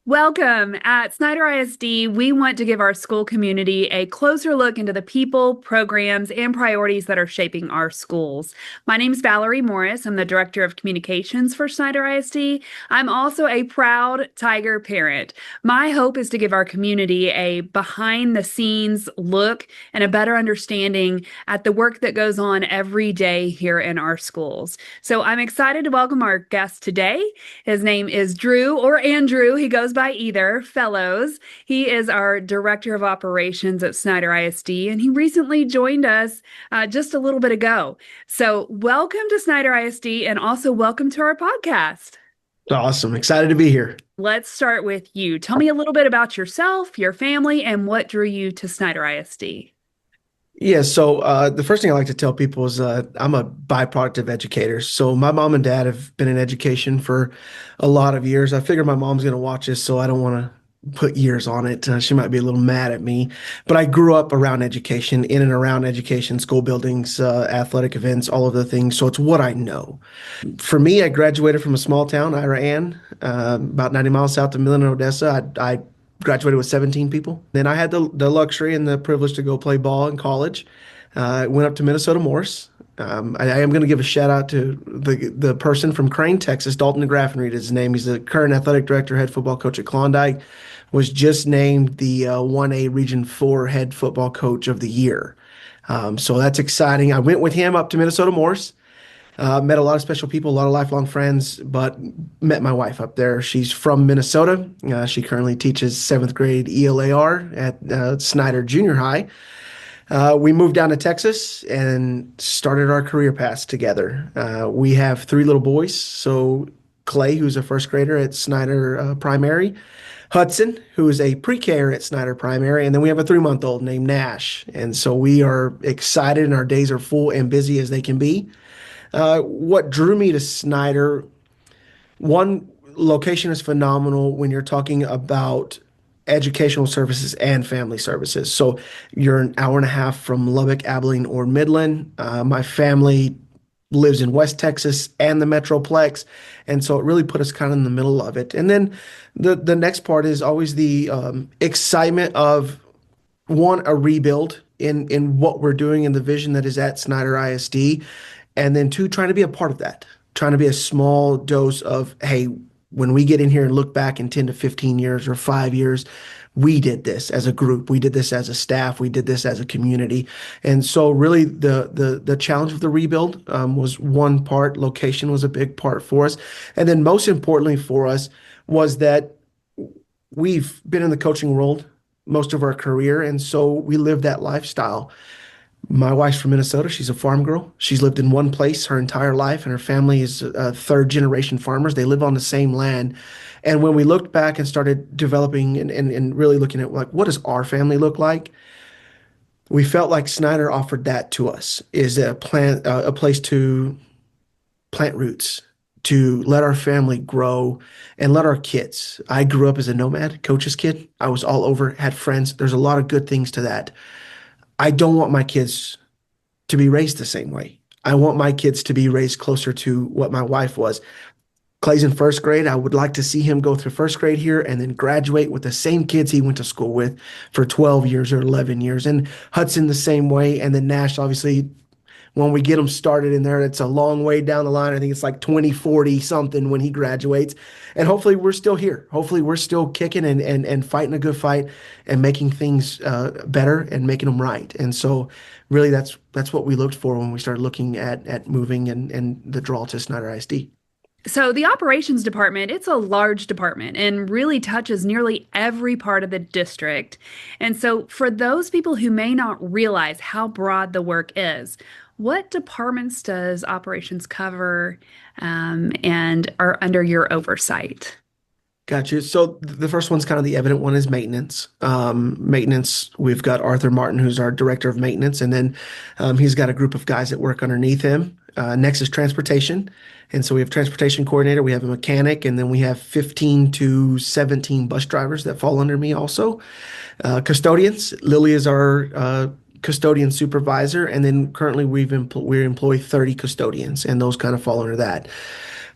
Welcome. At Snyder ISD, we want to give our school community a closer look into the people, programs, and priorities that are shaping our schools. My name is Valerie Morris. I'm the Director of Communications for Snyder ISD. I'm also a proud Tiger parent. My hope is to give our community a behind-the-scenes look and a better understanding at the work that goes on every day here in our schools. So I'm excited to welcome our guest today. His name is Drew, or Andrew. He goes by either, Fellows. He is our Director of Operations at Snyder ISD, and he recently joined us just a little bit ago. So welcome to Snyder ISD, and also welcome to our podcast. Awesome. Excited to be here. Let's start with you. Tell me a little bit about yourself, your family, and what drew you to Snyder ISD. Yeah, so the first thing I like to tell people is I'm a byproduct of educators. So my mom and dad have been in education for a lot of years. I figure my mom's going to watch this, so I don't want to put years on it. She might be a little mad at me. But I grew up around education, in and around education, school buildings, athletic events, all of the things. So it's what I know. For me, I graduated from a small town, Iran, about 90 miles south of Milan, Odessa. I graduated with 17 people. Then I had the luxury and the privilege to go play ball in college. Went up to Minnesota Morse. I am going to give a shout out to the person from Crane, Texas, Dalton DeGraffenreid is his name. He's the current athletic director, head football coach at Klondike. Was just named the 1A Region 4 head football coach of the year. So that's exciting. I went with him up to Minnesota Morse. Met a lot of special people, a lot of lifelong friends, but met my wife up there. She's from Minnesota. She currently teaches seventh grade ELAR at Snyder Junior High. We moved down to Texas and started our career paths together. We have three little boys. So Clay, who's a first grader at Snyder Primary, Hudson, who is a pre-K at Snyder Primary, and then we have a 3-month-old named Nash. And so we are excited and our days are full and busy as they can be. What drew me to Snyder, one, location is phenomenal when you're talking about educational services and family services. So you're an hour and a half from Lubbock, Abilene, or Midland. My family lives in West Texas and the Metroplex. And so it really put us kind of in the middle of it. And then the next part is always the excitement of, one, a rebuild in what we're doing and the vision that is at Snyder ISD. And then two, trying to be a part of that, trying to be a small dose of, hey, when we get in here and look back in 10 to 15 years or 5 years, we did this as a group. We did this as a staff. We did this as a community. And so really the challenge of the rebuild was one part. Location was a big part for us. And then most importantly for us was that we've been in the coaching world most of our career. And so we live that lifestyle. My wife's from Minnesota. She's a farm girl. She's lived in one place her entire life, and her family is third generation farmers. They live on the same land. And when we looked back and started developing and really looking at, like, what does our family look like? We felt like Snyder offered that to us, is a place to plant roots, to let our family grow and let our kids. I grew up as a nomad, coach's kid. I was all over, had friends. There's a lot of good things to that. I don't want my kids to be raised the same way. I want my kids to be raised closer to what my wife was. Clay's in first grade. I would like to see him go through first grade here and then graduate with the same kids he went to school with for 12 years or 11 years. And Hudson the same way. And then Nash, obviously, when we get him started in there, it's a long way down the line. I think it's like 2040 something when he graduates. And hopefully we're still here. Hopefully we're still kicking and fighting a good fight and making things better and making them right. And so really that's what we looked for when we started looking at moving and the draw to Snyder ISD. So the operations department, it's a large department and really touches nearly every part of the district. And so for those people who may not realize how broad the work is, what departments does operations cover and are under your oversight? Gotcha. So the first one's kind of the evident one is maintenance. Maintenance, we've got Arthur Martin, who's our director of maintenance, and then he's got a group of guys that work underneath him. Next is transportation. And so we have transportation coordinator, we have a mechanic, and then we have 15 to 17 bus drivers that fall under me also. Custodians, Lily is our custodian supervisor, and then currently we employ 30 custodians, and those kind of fall under that.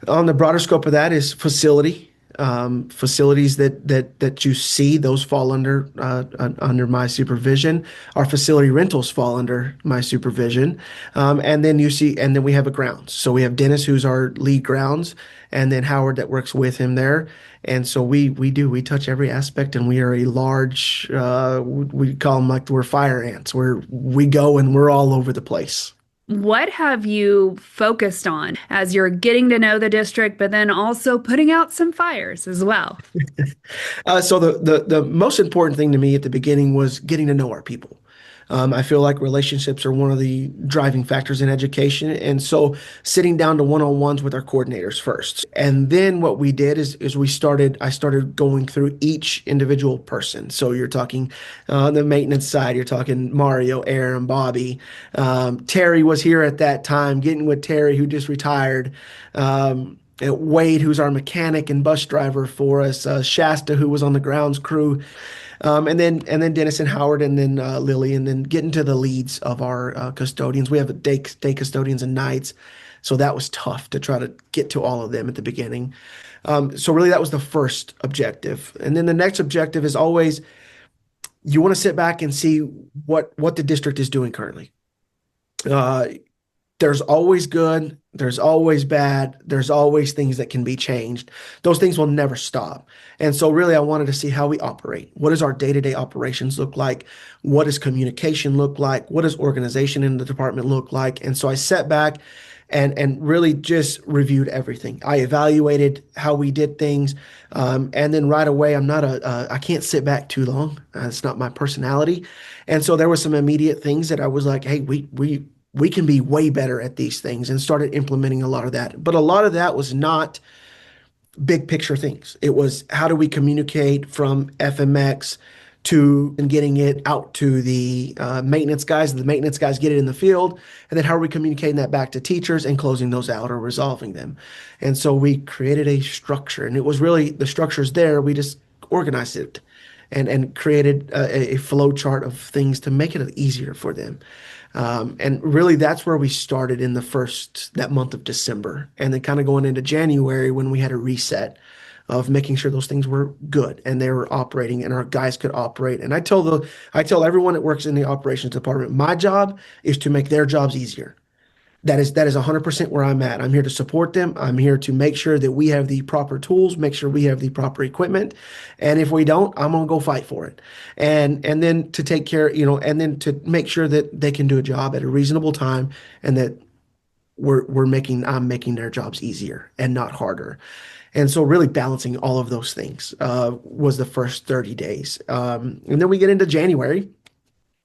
On the broader scope of that is facility. facilities that you see, those fall under my supervision. Our facility rentals fall under my supervision. And then we have a grounds. So we have Dennis, who's our lead grounds, and then Howard that works with him there. And so we touch every aspect, and we are a large, we call them like we're fire ants, where we go and we're all over the place. What have you focused on as you're getting to know the district, but then also putting out some fires as well? So the most important thing to me at the beginning was getting to know our people. I feel like relationships are one of the driving factors in education, and so sitting down to one-on-ones with our coordinators first, and then what we did is I started going through each individual person. So you're talking the maintenance side, you're talking Mario, Aaron, Bobby, Terry was here at that time, getting with Terry who just retired. Wade, who's our mechanic and bus driver for us, Shasta, who was on the grounds crew, and then Dennis and Howard, and then Lily, and then getting to the leads of our custodians. We have a day custodians and nights, so that was tough to try to get to all of them at the beginning. So really, that was the first objective, and then the next objective is always you want to sit back and see what the district is doing currently. Uh, there's always good, there's always bad, there's always things that can be changed. Those things will never stop. And so really I wanted to see how we operate. What does our day-to-day operations look like? What does communication look like? What does organization in the department look like? And so I sat back and really just reviewed everything. I evaluated how we did things. And then right away, I can't sit back too long. It's not my personality. And so there were some immediate things that I was like, hey, we can be way better at these things, and started implementing a lot of that. But a lot of that was not big picture things. It was how do we communicate from FMX to and getting it out to the maintenance guys, and the maintenance guys get it in the field, and then how are we communicating that back to teachers and closing those out or resolving them. And so we created a structure, and it was really the structure's there. We just organized it and created a flow chart of things to make it easier for them. And really, that's where we started in that month of December. And then kind of going into January when we had a reset of making sure those things were good and they were operating and our guys could operate. And I tell everyone that works in the operations department, my job is to make their jobs easier. That is 100% where I'm at. I'm here to support them. I'm here to make sure that we have the proper tools, make sure we have the proper equipment. And if we don't, I'm gonna go fight for it. And then to take care, and then to make sure that they can do a job at a reasonable time, and that I'm making their jobs easier and not harder. And so really balancing all of those things was the first 30 days. And then we get into January,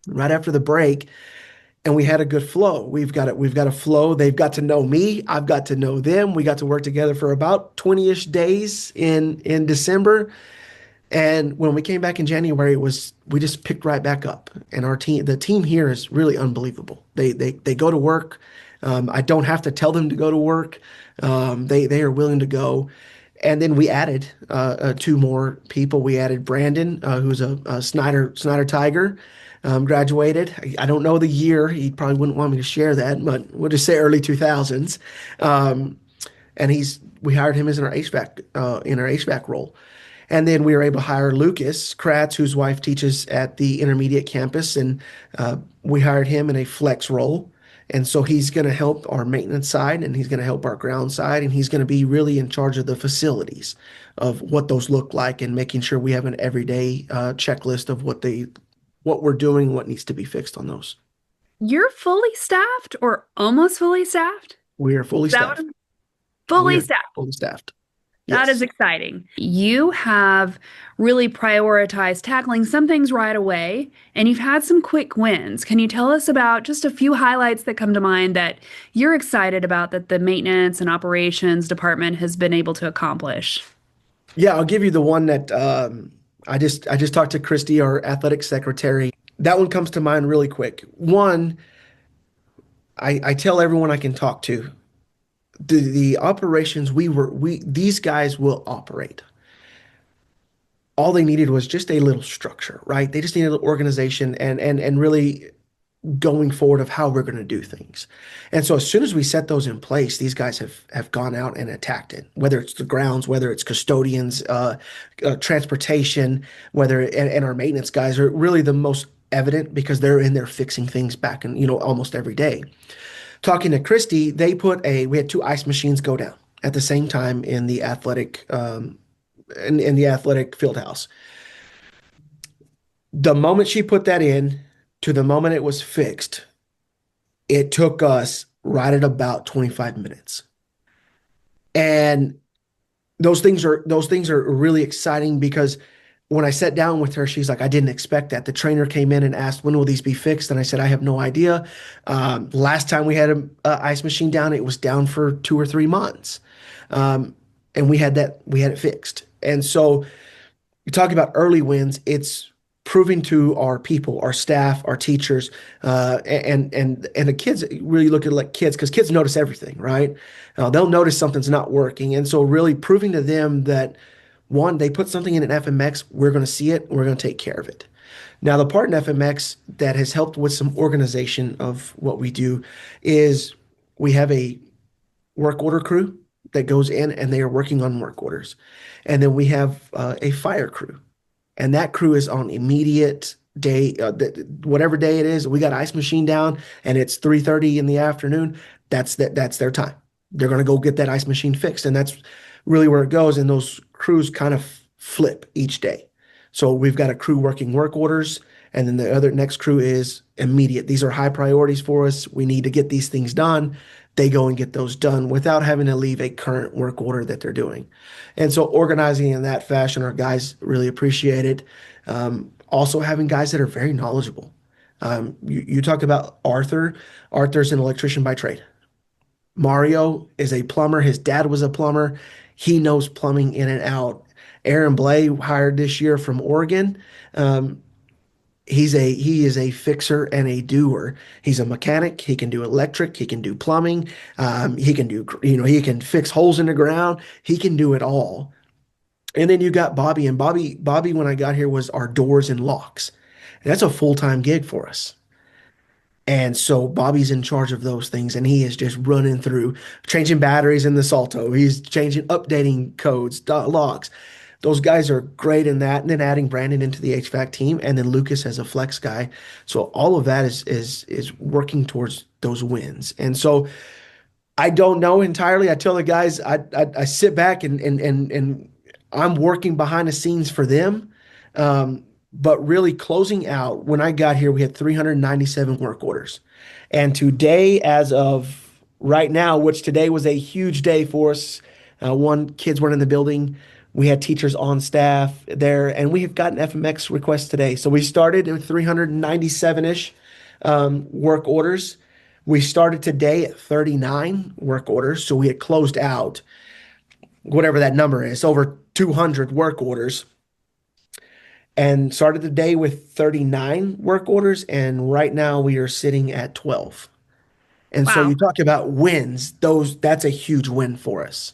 right after the break, and we had a good flow. We've got a flow. They've got to know me. I've got to know them. We got to work together for about 20-ish days in December. And when we came back in January, we just picked right back up. And the team here is really unbelievable. They go to work. I don't have to tell them to go to work. They are willing to go. And then we added two more people. We added Brandon, who's a Snyder Tiger. Graduated. I don't know the year. He probably wouldn't want me to share that, but we'll just say early 2000s. And we hired him as in our HVAC role. And then we were able to hire Lucas Kratz, whose wife teaches at the intermediate campus, and we hired him in a flex role. And so he's going to help our maintenance side, and he's going to help our ground side, and he's going to be really in charge of the facilities, of what those look like, and making sure we have an everyday checklist of what we're doing, what needs to be fixed on those. You're fully staffed or almost fully staffed? We are fully Is that staffed. what fully staffed? Fully staffed. That Yes. is exciting. You have really prioritized tackling some things right away, and you've had some quick wins. Can you tell us about just a few highlights that come to mind that you're excited about that the maintenance and operations department has been able to accomplish? Yeah, I'll give you the one that I just talked to Christy, our athletic secretary. That one comes to mind really quick. One, I tell everyone I can talk to, the operations these guys will operate. All they needed was just a little structure, right? They just needed a little organization, and really going forward of how we're going to do things. And so as soon as we set those in place, these guys have gone out and attacked it, whether it's the grounds, whether it's custodians, transportation, and our maintenance guys are really the most evident because they're in there fixing things back and, almost every day. Talking to Christy, we had two ice machines go down at the same time in the in the athletic field house. The moment she put that in to the moment it was fixed, it took us right at about 25 minutes. And those things are really exciting because when I sat down with her, she's like, I didn't expect that. The trainer came in and asked, when will these be fixed? And I said, I have no idea. Last time we had a ice machine down, it was down for 2 or 3 months. And we had it fixed. And so you talk about early wins, it's proving to our people, our staff, our teachers, and the kids really look at it like kids because kids notice everything, right? They'll notice something's not working, and so really proving to them that one, they put something in an FMX, we're going to see it, we're going to take care of it. Now, the part in FMX that has helped with some organization of what we do is we have a work order crew that goes in and they are working on work orders. And then we have a fire crew, and that crew is on immediate day, whatever day it is. We got ice machine down, and it's 3:30 in the afternoon. That's their time. They're going to go get that ice machine fixed, and that's really where it goes. And those crews kind of flip each day. So we've got a crew working work orders, and then the other next crew is immediate. These are high priorities for us. We need to get these things done. They go and get those done without having to leave a current work order that they're doing. And so organizing in that fashion, our guys really appreciate it. Also having guys that are very knowledgeable. You talk about Arthur. Arthur's an electrician by trade. Mario is a plumber. His dad was a plumber. He knows plumbing in and out. Aaron Blay, hired this year from Oregon. He is a fixer and a doer. He's a mechanic. He can do electric. He can do plumbing. He can do, he can fix holes in the ground. He can do it all. And then you got Bobby, and Bobby, when I got here, was our doors and locks. And that's a full-time gig for us. And so Bobby's in charge of those things, and he is just running through, changing batteries in the Salto. He's updating codes, logs. Those guys are great in that. And then adding Brandon into the HVAC team, and then Lucas as a flex guy. So all of that is working towards those wins. And so I don't know entirely. I tell the guys, I sit back and I'm working behind the scenes for them. But really closing out, when I got here, we had 397 work orders. And today, as of right now, which today was a huge day for us, kids weren't in the building. We had teachers on staff there, and we have gotten FMX requests today. So we started with 397-ish work orders. We started today at 39 work orders. So we had closed out, whatever that number is, over 200 work orders. And started the day with 39 work orders, and right now we are sitting at 12. And so Wow. you talk about wins, that's a huge win for us.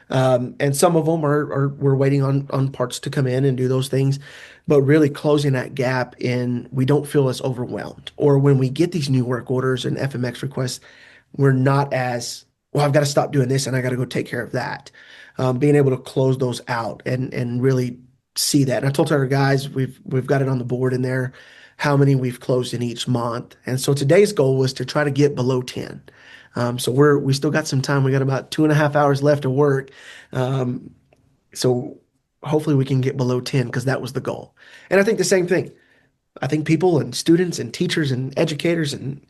And some of them we're waiting on parts to come in and do those things, but really closing that gap we don't feel as overwhelmed. Or when we get these new work orders and FMX requests, we're not as, well, I've got to stop doing this and I got to go take care of that. Being able to close those out and really see that. And I told our guys, we've got it on the board in there, how many we've closed in each month. And so today's goal was to try to get below 10. So we still got some time. We got about 2.5 hours left of work. So hopefully we can get below 10 because that was the goal. And I think the same thing. I think people and students and teachers and educators and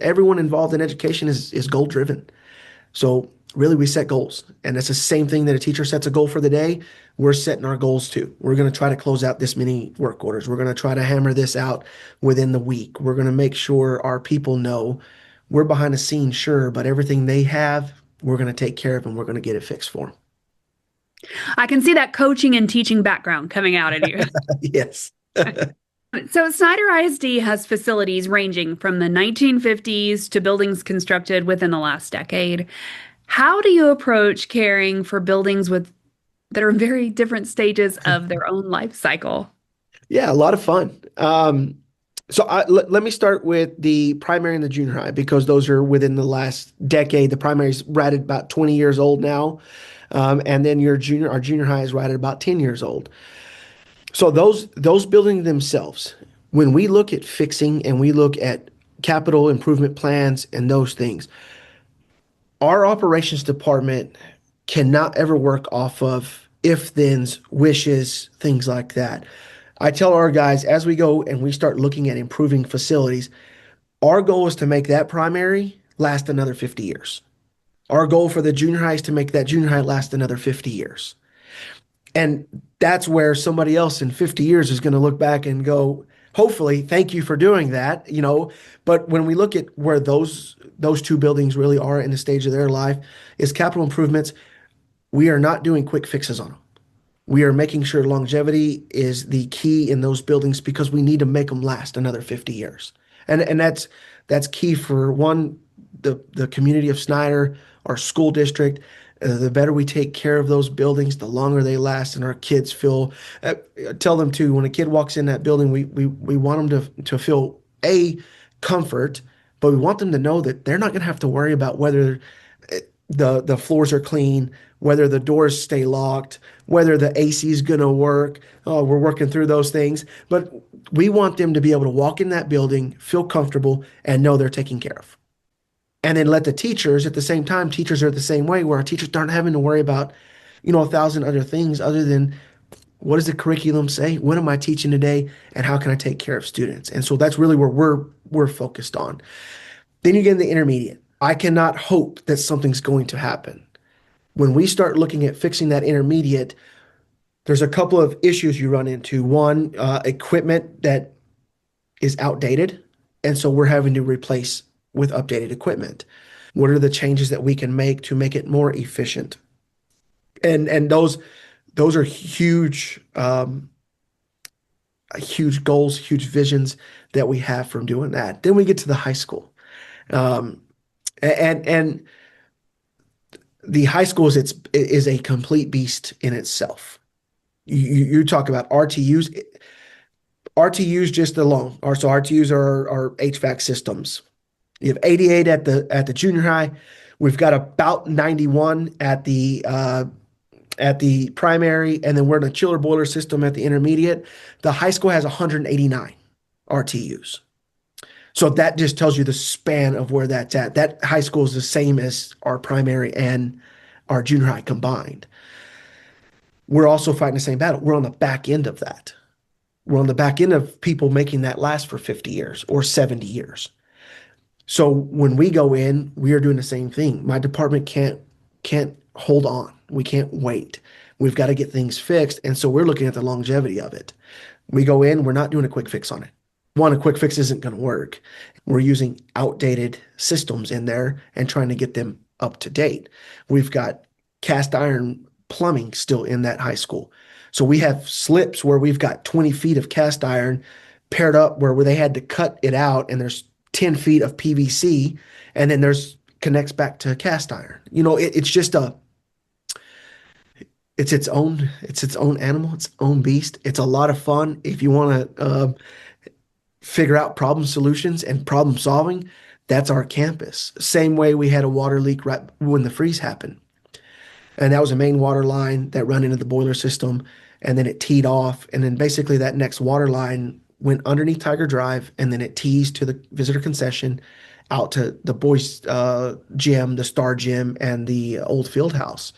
everyone involved in education is goal driven. So really we set goals, and it's the same thing that a teacher sets a goal for the day. We're setting our goals too. We're going to try to close out this many work orders. We're going to try to hammer this out within the week. We're going to make sure our people know we're behind the scenes, sure, but everything they have, we're going to take care of and we're going to get it fixed for them. I can see that coaching and teaching background coming out in you. Yes. So Snyder ISD has facilities ranging from the 1950s to buildings constructed within the last decade. How do you approach caring for buildings that are in very different stages of their own life cycle? Yeah, a lot of fun. So let me start with the primary and the junior high because those are within the last decade. The primary's right at about 20 years old now, and then our junior high is right at about 10 years old. So those buildings themselves, when we look at fixing and we look at capital improvement plans and those things, our operations department cannot ever work off of if-thens, wishes, things like that. I tell our guys as we go and we start looking at improving facilities, our goal is to make that primary last another 50 years. Our goal for the junior high is to make that junior high last another 50 years. And that's where somebody else in 50 years is going to look back and go, hopefully, thank you for doing that, you know. But when we look at where those two buildings really are in the stage of their life is capital improvements, we are not doing quick fixes on them. We are making sure longevity is the key in those buildings because we need to make them last another 50 years. And that's key for one, the community of Snyder, our school district. The better we take care of those buildings, the longer they last, and our kids feel. Tell them too, when a kid walks in that building, we want them to feel comfort, but we want them to know that they're not going to have to worry about whether the floors are clean, whether the doors stay locked, whether the AC is going to work. Oh, we're working through those things, but we want them to be able to walk in that building, feel comfortable, and know they're taken care of. And then let the teachers, at the same time, teachers are the same way, where our teachers aren't having to worry about, a thousand other things other than what does the curriculum say? What am I teaching today? And how can I take care of students? And so that's really where we're focused on. Then you get in the intermediate. I cannot hope that something's going to happen. When we start looking at fixing that intermediate, there's a couple of issues you run into. One, equipment that is outdated. And so we're having to replace with updated equipment. What are the changes that we can make to make it more efficient? And those are huge huge goals, huge visions that we have from doing that. Then we get to the high school. And the high school is a complete beast in itself. You talk about RTUs. RTUs just alone. So RTUs are our HVAC systems. You have 88 at the junior high. We've got about 91 at the primary, and then we're in a chiller boiler system at the intermediate. The high school has 189 RTUs. So that just tells you the span of where that's at. That high school is the same as our primary and our junior high combined. We're also fighting the same battle. We're on the back end of that. We're on the back end of people making that last for 50 years or 70 years. So when we go in, we are doing the same thing. My department can't hold on. We can't wait. We've got to get things fixed. And so we're looking at the longevity of it. We go in, we're not doing a quick fix on it. One, a quick fix isn't going to work. We're using outdated systems in there and trying to get them up to date. We've got cast iron plumbing still in that high school. So we have slips where we've got 20 feet of cast iron paired up where they had to cut it out, and there's 10 feet of PVC, and then there's connects back to cast iron. It's just it's its own animal, its own beast. It's a lot of fun if you want to figure out problem solutions and problem solving. That's our campus. Same way we had a water leak right when the freeze happened. And that was a main water line that ran into the boiler system, and then it teed off. And then basically that next water line went underneath Tiger Drive, and then it tees to the visitor concession out to the boys' gym, the Star Gym, and the old field house.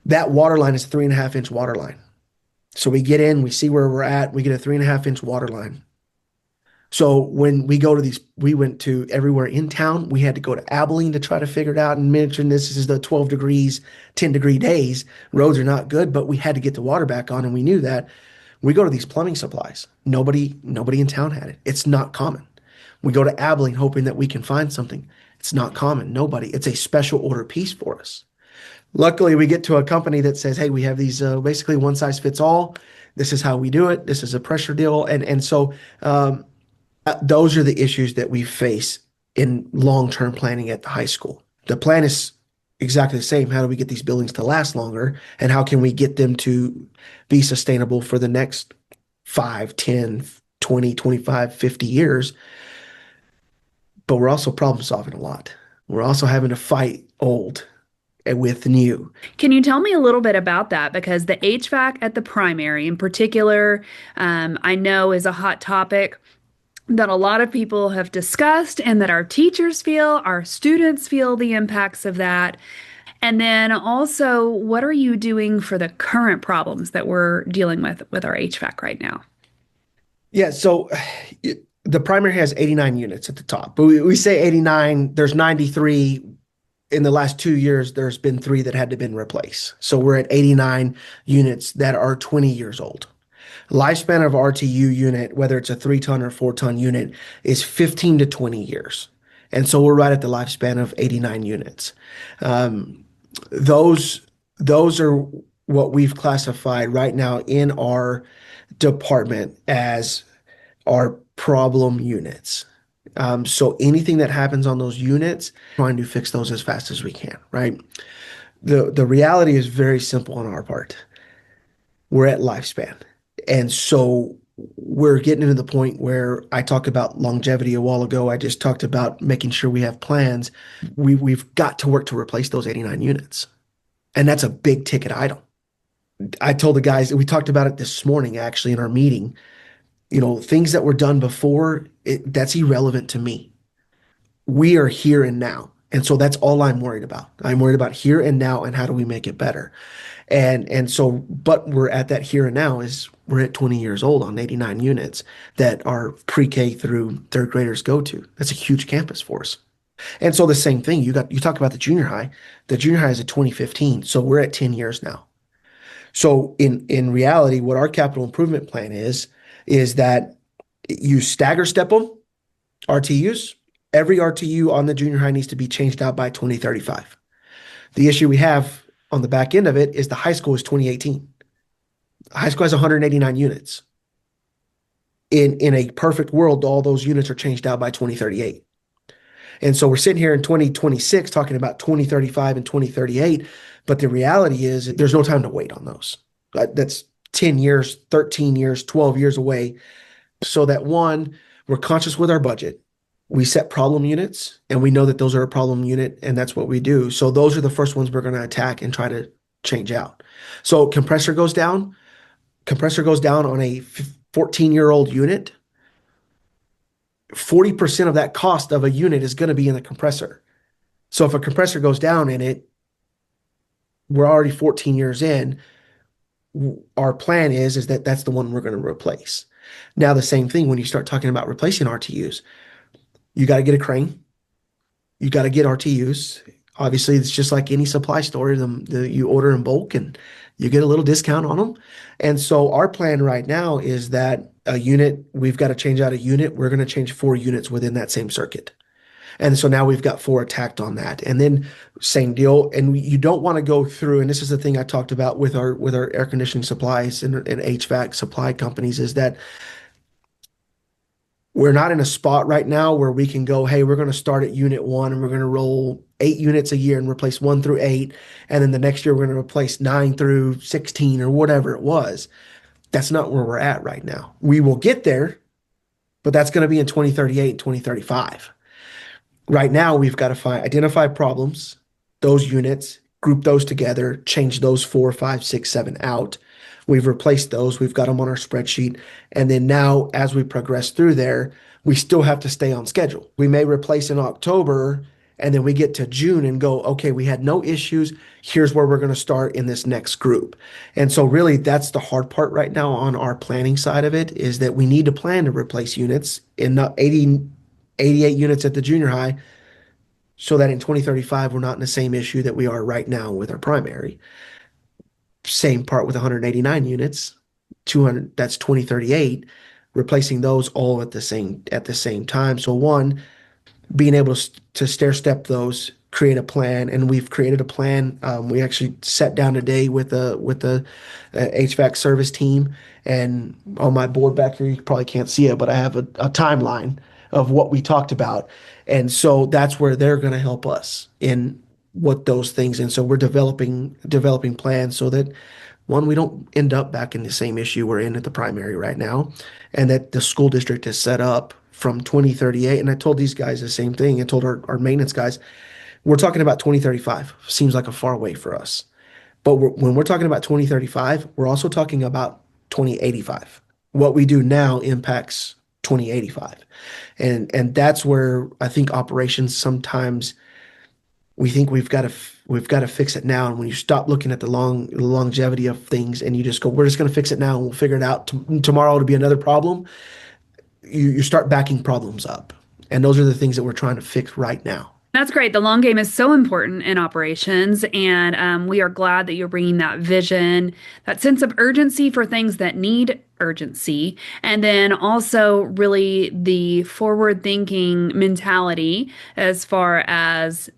That water line is a 3.5-inch water line. So we get in, we see where we're at, we get a 3.5-inch water line. So when we go to these, we went to everywhere in town. We had to go to Abilene to try to figure it out and mention this is the 12 degrees, 10-degree days. Roads are not good, but we had to get the water back on, and we knew that. We go to these plumbing supplies. Nobody in town had it. It's not common. We go to Abilene hoping that we can find something. It's not common. Nobody. It's a special order piece for us. Luckily, we get to a company that says, hey, we have these basically one size fits all. This is how we do it. This is a pressure deal. And so those are the issues that we face in long-term planning at the high school. The plan is exactly the same. How do we get these buildings to last longer? And how can we get them to be sustainable for the next 5, 10, 20, 25, 50 years, but we're also problem solving a lot. We're also having to fight old and with new. Can you tell me a little bit about that? Because the HVAC at the primary in particular, I know is a hot topic that a lot of people have discussed and that our teachers feel, our students feel the impacts of that. And then also, what are you doing for the current problems that we're dealing with our HVAC right now? Yeah, so the primary has 89 units at the top, but we say 89, there's 93. In the last 2 years, there's been three that had to been replaced. So we're at 89 units that are 20 years old. Lifespan of RTU unit, whether it's a 3-ton or 4-ton unit, is 15 to 20 years. And so we're right at the lifespan of 89 units. Um, those are what we've classified right now in our department as our problem units. So anything that happens on those units, trying to fix those as fast as we can, right? The reality is very simple on our part. We're at lifespan. And so we're getting to the point where I talked about longevity a while ago. I just talked about making sure we have plans. We've got to work to replace those 89 units. And that's a big ticket item. I told the guys, we talked about it this morning actually in our meeting. Things that were done before, that's irrelevant to me. We are here and now. And so that's all I'm worried about. I'm worried about here and now and how do we make it better. But we're at that here and now is we're at 20 years old on 89 units that our pre-K through third graders go to. That's a huge campus for us. And so the same thing, you talk about the junior high. The junior high is a 2015, so we're at 10 years now. So in reality, what our capital improvement plan is that you stagger step them, RTUs. Every RTU on the junior high needs to be changed out by 2035. The issue we have on the back end of it is the high school is 2018. High school has 189 units. In a perfect world, all those units are changed out by 2038. And so we're sitting here in 2026 talking about 2035 and 2038, but the reality is there's no time to wait on those. That's 10 years, 13 years, 12 years away. So that one, we're conscious with our budget. We set problem units and we know that those are a problem unit and that's what we do. So those are the first ones we're going to attack and try to change out. So compressor goes down on a 14-year-old unit. 40% of that cost of a unit is going to be in the compressor. So if a compressor goes down in it, we're already 14 years in. Our plan is that that's the one we're going to replace. Now, the same thing when you start talking about replacing RTUs, you got to get a crane. You got to get RTUs. Obviously, it's just like any supply store. You order in bulk and you get a little discount on them. And so our plan right now is that we've got to change out a unit. We're going to change 4 units within that same circuit. And so now we've got 4 attacked on that. And then same deal. And you don't want to go through, and this is the thing I talked about with our air conditioning supplies and HVAC supply companies, is that we're not in a spot right now where we can go, hey, we're going to start at unit 1 and we're going to roll 8 units a year and replace 1 through 8. And then the next year we're going to replace 9 through 16 or whatever it was. That's not where we're at right now. We will get there, but that's going to be in 2038 and 2035. Right now, we've got to identify problems, those units, group those together, change those 4, 5, 6, 7 out. We've replaced those. We've got them on our spreadsheet. And then now, as we progress through there, we still have to stay on schedule. We may replace in October, and then we get to June and go, okay, we had no issues. Here's where we're going to start in this next group. And so really, that's the hard part right now on our planning side of it, is that we need to plan to replace units in the 88 units at the junior high, so that in 2035, we're not in the same issue that we are right now with our primary. Same part with 189 units, 200, that's 2038, replacing those all at the same time. So one, being able to stair step those, create a plan, and we've created a plan. We actually sat down today with the HVAC service team, and on my board back here, you probably can't see it, but I have a timeline of what we talked about. And so that's where they're going to help us in what those things. And so we're developing plans so that one, we don't end up back in the same issue we're in at the primary right now, and that the school district is set up from 2038. And I told these guys the same thing. I told our maintenance guys, we're talking about 2035. Seems like a far way for us. But when we're talking about 2035, we're also talking about 2085. What we do now impacts 2085. And that's where I think operations sometimes we think we've got to fix it now. And when you stop looking at the longevity of things and you just go, we're just going to fix it now and we'll figure it out. Tomorrow it'll be another problem. You start backing problems up. And those are the things that we're trying to fix right now. That's great. The long game is so important in operations, and we are glad that you're bringing that vision, that sense of urgency for things that need urgency, and then also really the forward-thinking mentality as far as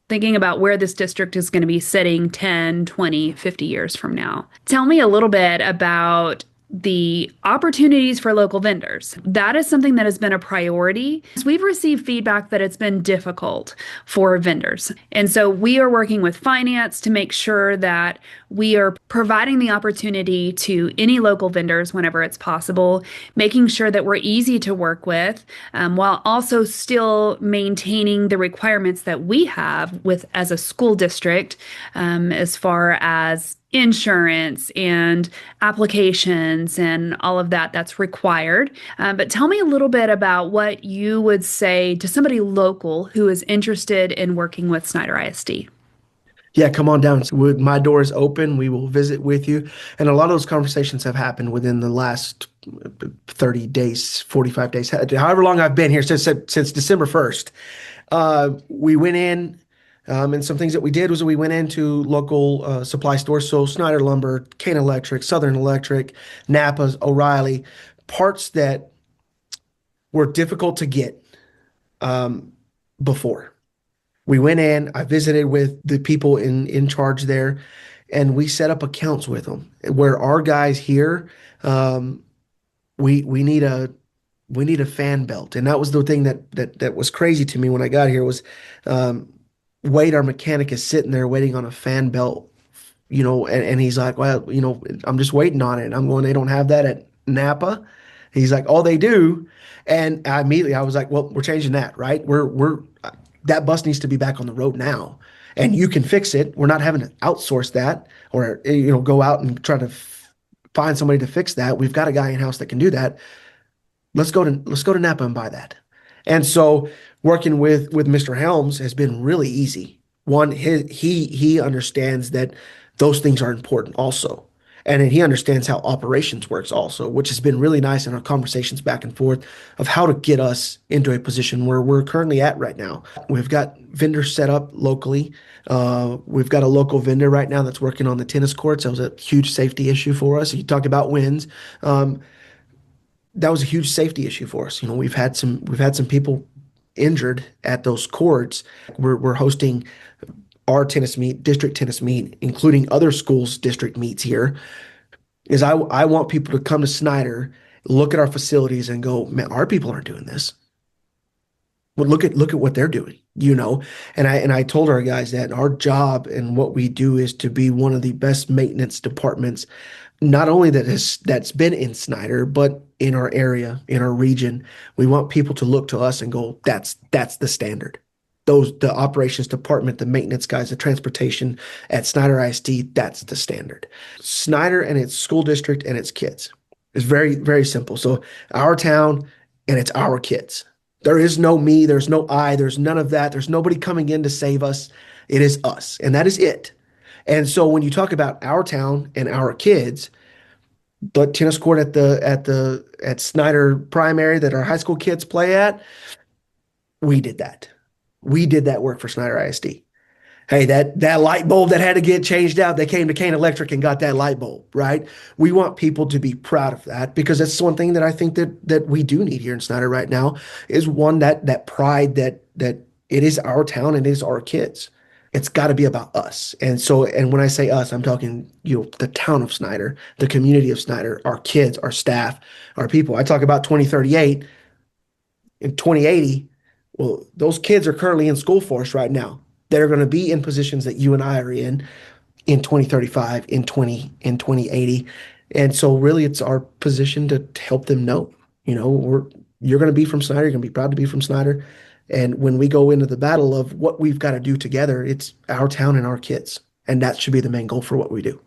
thinking about where this district is going to be sitting 10, 20, 50 years from now. Tell me a little bit about the opportunities for local vendors. That is something that has been a priority. We've received feedback that it's been difficult for vendors. And so we are working with finance to make sure that we are providing the opportunity to any local vendors whenever it's possible, making sure that we're easy to work with, while also still maintaining the requirements that we have with as a school district, as far as insurance and applications and all of that that's required. But tell me a little bit about what you would say to somebody local who is interested in working with Snyder ISD. Yeah, come on down. My door is open. We will visit with you. And a lot of those conversations have happened within the last 30 days, 45 days, however long I've been here since December 1st. We went in, and some things that we did was we went into local supply stores. So Snyder Lumber, Kane Electric, Southern Electric, Napa's, O'Reilly, parts that were difficult to get before. We went in, I visited with the people in charge there, and we set up accounts with them where our guys here, we need a fan belt. And that was the thing that was crazy to me when I got here was Wade, our mechanic, is sitting there waiting on a fan belt, and he's like, well, I'm just waiting on it. And I'm going, they don't have that at Napa. He's like, oh, they do. And I was like, well, we're changing that, right? We're that bus needs to be back on the road now, and you can fix it. We're not having to outsource that or go out and try to find somebody to fix that. We've got a guy in house that can do that. Let's go to Napa and buy that. And so working with Mr. Helms has been really easy. One, he understands that those things are important also. And then he understands how operations works also, which has been really nice in our conversations back and forth of how to get us into a position where we're currently at right now. We've got vendors set up locally. We've got a local vendor right now that's working on the tennis courts. That was a huge safety issue for us. You talked about winds. That was a huge safety issue for us. We've had some people injured at those courts. We're hosting our tennis meet, district tennis meet, including other schools' district meets here, is I want people to come to Snyder, look at our facilities and go, man, our people aren't doing this. Well, look at what they're doing, And I told our guys that our job and what we do is to be one of the best maintenance departments, not only that's been in Snyder, but in our area, in our region. We want people to look to us and go, that's the standard. The operations department, the maintenance guys, the transportation at Snyder ISD, that's the standard. Snyder and its school district and its kids is very, very simple. So our town and it's our kids. There is no me, there's no I, there's none of that. There's nobody coming in to save us. It is us, and that is it. And so when you talk about our town and our kids, the tennis court at Snyder Primary that our high school kids play at, we did that. We did that work for Snyder ISD. Hey, that light bulb that had to get changed out, they came to Kane Electric and got that light bulb, right? We want people to be proud of that because that's one thing that I think that we do need here in Snyder right now is one that pride that it is our town and it is our kids. It's got to be about us. And when I say us, I'm talking, the town of Snyder, the community of Snyder, our kids, our staff, our people. I talk about 2038 and 2080. Well, those kids are currently in school for us right now. They're going to be in positions that you and I are in in 2035, in 2080. And so really it's our position to help them know, you're going to be from Snyder, you're going to be proud to be from Snyder. And when we go into the battle of what we've got to do together, it's our town and our kids. And that should be the main goal for what we do.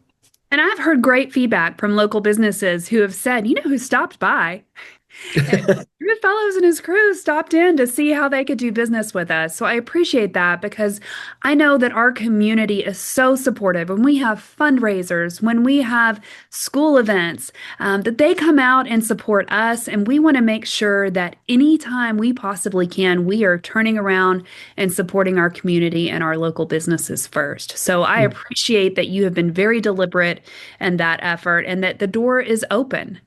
And I've heard great feedback from local businesses who have said, who stopped by? Fellows and his crew stopped in to see how they could do business with us. So I appreciate that because I know that our community is so supportive when we have fundraisers, when we have school events, that they come out and support us. And we want to make sure that anytime we possibly can, we are turning around and supporting our community and our local businesses first. So I appreciate that you have been very deliberate in that effort and that the door is open.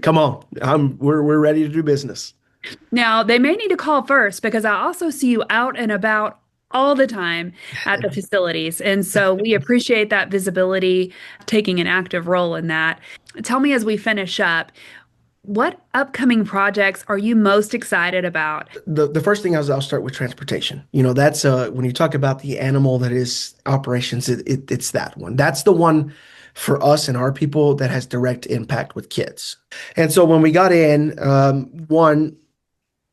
Come on. We're ready to do business. Now, they may need to call first because I also see you out and about all the time at the facilities. And so we appreciate that visibility, taking an active role in that. Tell me as we finish up, what upcoming projects are you most excited about? The first thing is I'll start with transportation. That's when you talk about the animal that is operations, it's that one. That's the one for us and our people that has direct impact with kids. And so when we got in, one,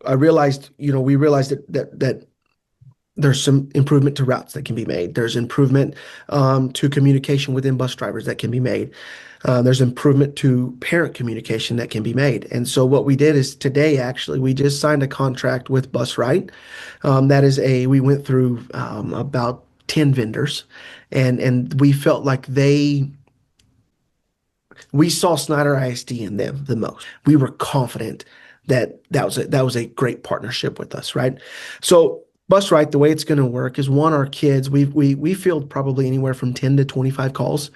we realized that there's some improvement to routes that can be made. There's improvement to communication within bus drivers that can be made. There's improvement to parent communication that can be made. And so what we did is today, actually, we just signed a contract with Busright. We went through about 10 vendors and we felt like we saw Snyder ISD in them the most. We were confident that was a great partnership with us, right? So Busright, the way it's going to work is one, our kids, we field probably anywhere from 10 to 25 calls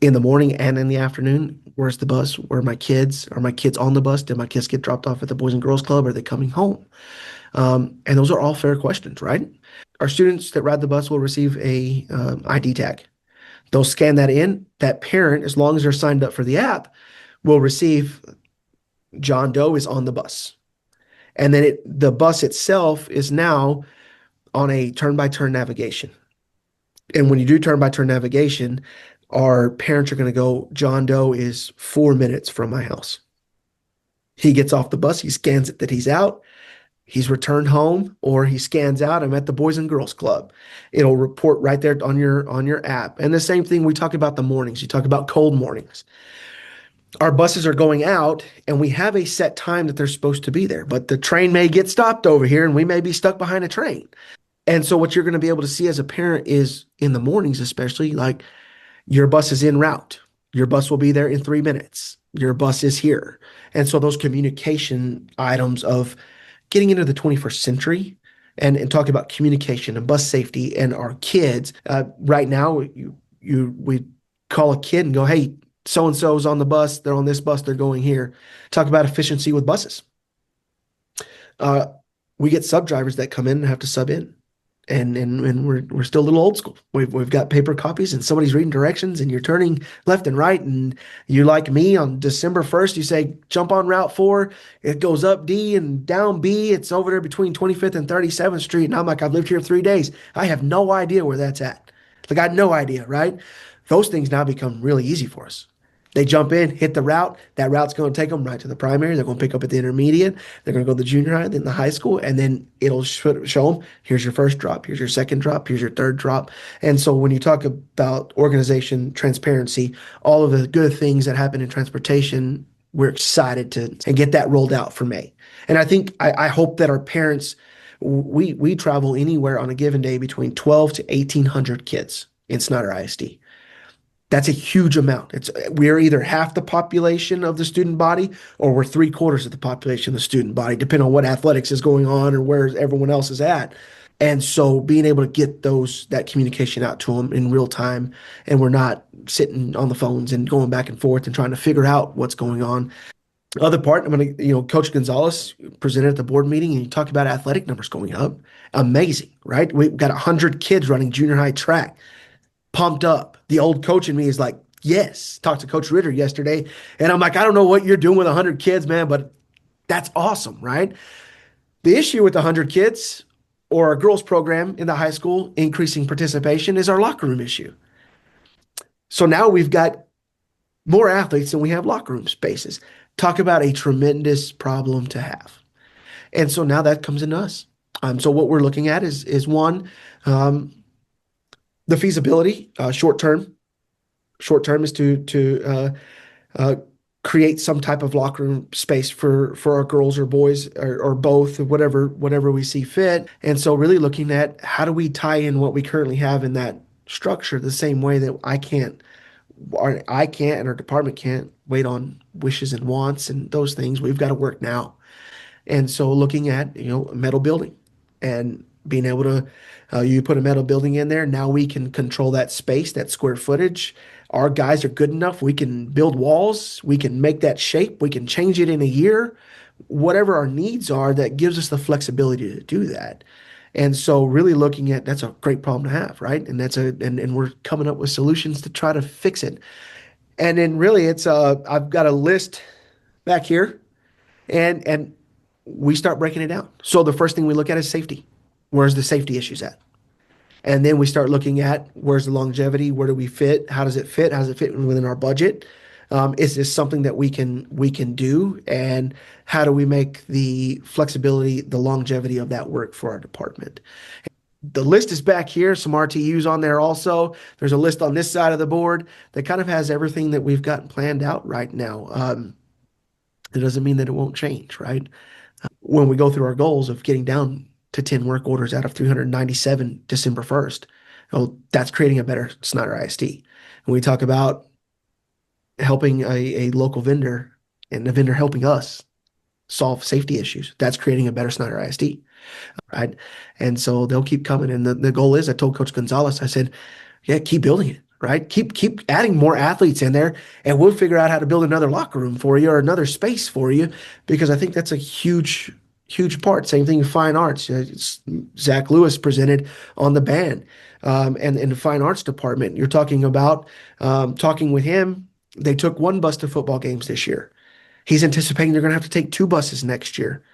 in the morning and in the afternoon. Where's the bus? Where are my kids? Are my kids on the bus? Did my kids get dropped off at the Boys and Girls Club? Are they coming home? And those are all fair questions, right? Our students that ride the bus will receive a ID tag. They'll scan that in. That parent, as long as they're signed up for the app, will receive John Doe is on the bus. And then the bus itself is now on a turn-by-turn navigation. And when you do turn-by-turn navigation, our parents are going to go, John Doe is 4 minutes from my house. He gets off the bus, he scans it that he's out, he's returned home, or he scans out, I'm at the Boys and Girls Club. It'll report right there on your app. And the same thing, we talk about the mornings. You talk about cold mornings. Our buses are going out and we have a set time that they're supposed to be there, but the train may get stopped over here and we may be stuck behind a train. And so what you're going to be able to see as a parent is in the mornings, especially, like, your bus is en route. Your bus will be there in 3 minutes. Your bus is here. And so those communication items of getting into the 21st century and talking about communication and bus safety and our kids. Right now, we call a kid and go, hey, so-and-so's on the bus. They're on this bus. They're going here. Talk about efficiency with buses. We get sub drivers that come in and have to sub in. And we're still a little old school. We've got paper copies and somebody's reading directions and you're turning left and right. And you, like me, on December 1st, you say, jump on Route 4. It goes up D and down B. It's over there between 25th and 37th Street. And I'm like, I've lived here 3 days. I have no idea where that's at. Like, I had no idea, right? Those things now become really easy for us. They jump in, hit the route. That route's going to take them right to the primary. They're going to pick up at the intermediate. They're going to go to the junior high, then the high school, and then it'll show them, here's your first drop, here's your second drop, here's your third drop. And so when you talk about organization, transparency, all of the good things that happen in transportation, we're excited to get that rolled out for May. And I think, I hope that our parents, we travel anywhere on a given day between 12 to 1,800 kids in Snyder ISD. That's a huge amount. We're either half the population of the student body or we're 3/4 of the population of the student body, depending on what athletics is going on or where everyone else is at. And so being able to get that communication out to them in real time, and we're not sitting on the phones and going back and forth and trying to figure out what's going on. Other part, Coach Gonzalez presented at the board meeting and you talk about athletic numbers going up. Amazing, right? We've got 100 kids running junior high track. Pumped up. The old coach in me is like, yes. Talked to Coach Ritter yesterday, and I'm like, I don't know what you're doing with 100 kids, man, but that's awesome, right? The issue with 100 kids or a girls program in the high school increasing participation is our locker room issue. So now we've got more athletes than we have locker room spaces. Talk about a tremendous problem to have. And so now that comes into us. So what we're looking at is one, um, the feasibility, short term. Short term is to uh, create some type of locker room space for our girls or boys or both, whatever we see fit. And so really looking at how do we tie in what we currently have in that structure the same way that I can't and our department can't wait on wishes and wants and those things. We've got to work now. And so looking at, a metal building and being able to, you put a metal building in there, now we can control that space, that square footage. Our guys are good enough. We can build walls. We can make that shape. We can change it in a year. Whatever our needs are, that gives us the flexibility to do that. And so really looking at that's a great problem to have, right? And and we're coming up with solutions to try to fix it. And then really it's I've got a list back here and we start breaking it down. So the first thing we look at is safety. Where's the safety issues at? And then we start looking at where's the longevity? Where do we fit? How does it fit? How does it fit within our budget? Is this something that we can do? And how do we make the flexibility, the longevity of that work for our department? The list is back here, some RTUs on there also. There's a list on this side of the board that kind of has everything that we've got planned out right now. It doesn't mean that it won't change, right? When we go through our goals of getting down to 10 work orders out of 397 December 1st, that's creating a better Snyder ISD. And we talk about helping a local vendor and the vendor helping us solve safety issues. That's creating a better Snyder ISD, right? And so they'll keep coming. And the goal is, I told Coach Gonzalez, I said, yeah, keep building it, right? Keep adding more athletes in there, and we'll figure out how to build another locker room for you or another space for you, because I think that's a huge part. Same thing in fine arts. Zach Lewis presented on the band, and in the fine arts department. You're talking about talking with him. They took one bus to football games this year. He's anticipating they're going to have to take two buses next year.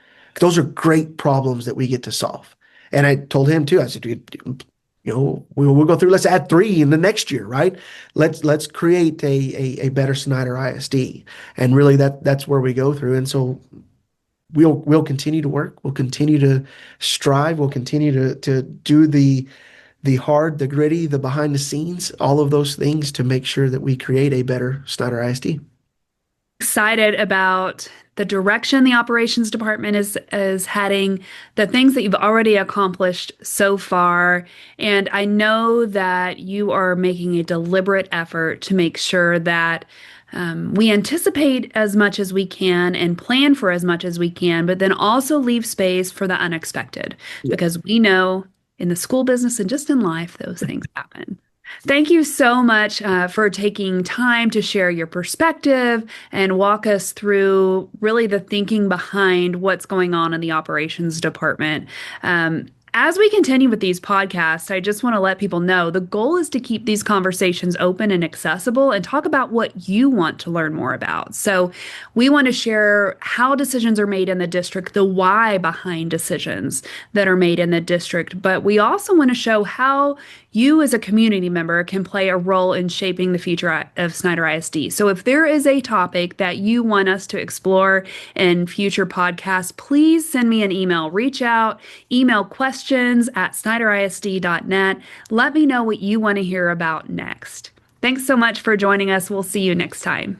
Those are great problems that we get to solve. And I told him too, I said, we'll go through, let's add three in the next year, right? Let's create a better Snyder ISD. And really that's where we go through. And so we'll continue to work. We'll continue to strive. We'll continue to do the hard, the gritty, the behind the scenes, all of those things to make sure that we create a better Snyder ISD. Excited about the direction the operations department is heading, the things that you've already accomplished so far. And I know that you are making a deliberate effort to make sure that we anticipate as much as we can and plan for as much as we can, but then also leave space for the unexpected, because we know in the school business and just in life, those things happen. Thank you so much for taking time to share your perspective and walk us through really the thinking behind what's going on in the operations department. As we continue with these podcasts, I just want to let people know the goal is to keep these conversations open and accessible and talk about what you want to learn more about. So we want to share how decisions are made in the district, the why behind decisions that are made in the district, but we also want to show how you as a community member can play a role in shaping the future of Snyder ISD. So if there is a topic that you want us to explore in future podcasts, please send me an email. Reach out, email questions@snyderisd.net. Let me know what you want to hear about next. Thanks so much for joining us. We'll see you next time.